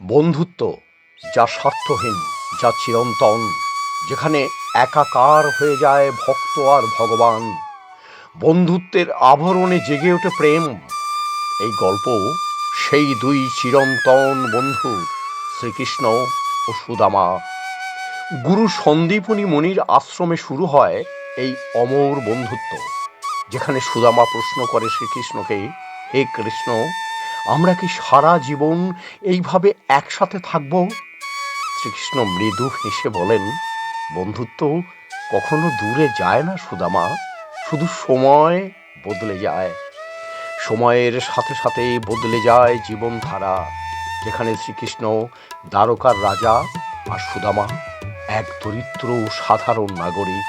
বন্ধুত্ব যা স্বার্থহীন, যা চিরন্তন, যেখানে একাকার হয়ে যায় ভক্ত আর ভগবান। বন্ধুত্বের আভরণে জেগে ওঠে প্রেম। এই গল্প সেই দুই চিরন্তন বন্ধু, শ্রীকৃষ্ণ ও সুদামা। গুরু সন্দীপনী মুনির আশ্রমে শুরু হয় এই অমর বন্ধুত্ব, যেখানে সুদামা প্রশ্ন করে শ্রীকৃষ্ণকে, হে কৃষ্ণ, আমরা কি সারা জীবন এইভাবে একসাথে থাকব? শ্রীকৃষ্ণ মৃদু হেসে বলেন, বন্ধুত্ব কখনো দূরে যায় না সুদামা, শুধু সময় বদলে যায়। সময়ের সাথে সাথে বদলে যায় জীবনধারা, যেখানে শ্রীকৃষ্ণ দ্বারকার রাজা আর সুদামা এক দরিদ্র সাধারণ নাগরিক।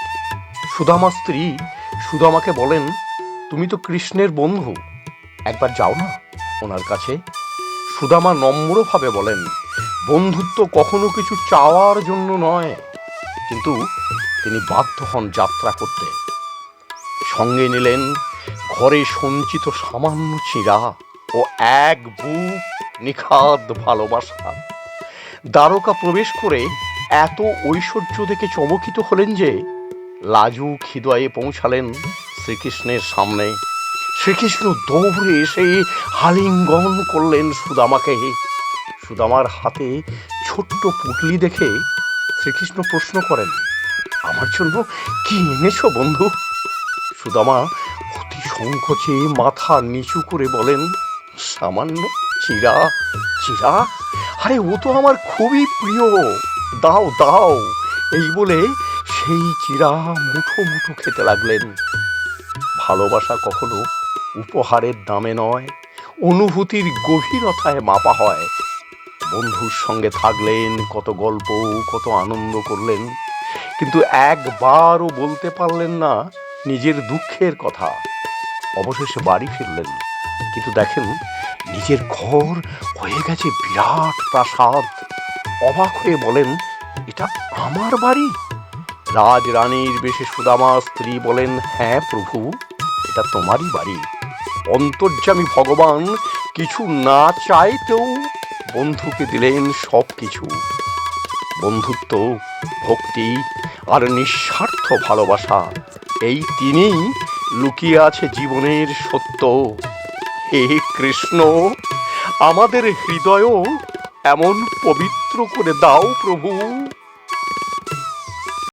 সুদামা স্ত্রী সুদামাকে বলেন, তুমি তো কৃষ্ণের বন্ধু, একবার যাও না ওনার কাছে। সুদামা নম্রভাবে বলেন, বন্ধুত্ব কখনো কিছু চাওয়ার জন্য নয়। কিন্তু তিনি বাধ্য হন যাত্রা করতে। সঙ্গে নিলেন ঘরে সঞ্চিত সামান্য চিঁড়া ও এক বুক নিখাদ ভালোবাসা। দ্বারকা প্রবেশ করে এত ঐশ্বর্য দেখে চমকিত হলেন যে লাজুক হৃদয়ে পৌঁছালেন শ্রীকৃষ্ণের সামনে। শ্রীকৃষ্ণ দৌড়ে এসে আলিঙ্গন করলেন সুদামাকে। সুদামার হাতে ছোট্ট পুঁটলি দেখে শ্রীকৃষ্ণ প্রশ্ন করেন, আমার জন্য কি এনেছো বন্ধু? সুদামা অতি সংকোচে মাথা নিচু করে বলেন, সামান্য চিঁড়া। চিঁড়া? আরে ও তো আমার খুবই প্রিয়, দাও দাও। এই বলে সেই চিঁড়া মুঠো মুঠো খেতে লাগলেন। ভালোবাসা কখনো উপহারের দামে নয়, অনুভূতির গভীরতায় মাপা হয়। বন্ধুর সঙ্গে থাকলেন, কত গল্প, কত আনন্দ করলেন, কিন্তু একবারও বলতে পারলেন না নিজের দুঃখের কথা। অবশেষে বাড়ি ফিরলেন, কিন্তু দেখেন নিজের ঘর হয়ে গেছে বিরাট প্রাসাদ। অবাক হয়ে বলেন, এটা আমার বাড়ি? রাজরানীর বেশে সুদামা স্ত্রী বলেন, হ্যাঁ প্রভু, এটা তোমারই বাড়ি। অন্তর্যামী ভগবান কিছু না চাইতেও বন্ধুকে দিলেন সব কিছু। বন্ধুত্ব, ভক্তি আর নিঃস্বার্থ ভালোবাসা, এই তিনিই লুকিয়ে আছে জীবনের সত্য। হে কৃষ্ণ, আমাদের হৃদয়ও এমন পবিত্র করে দাও প্রভু।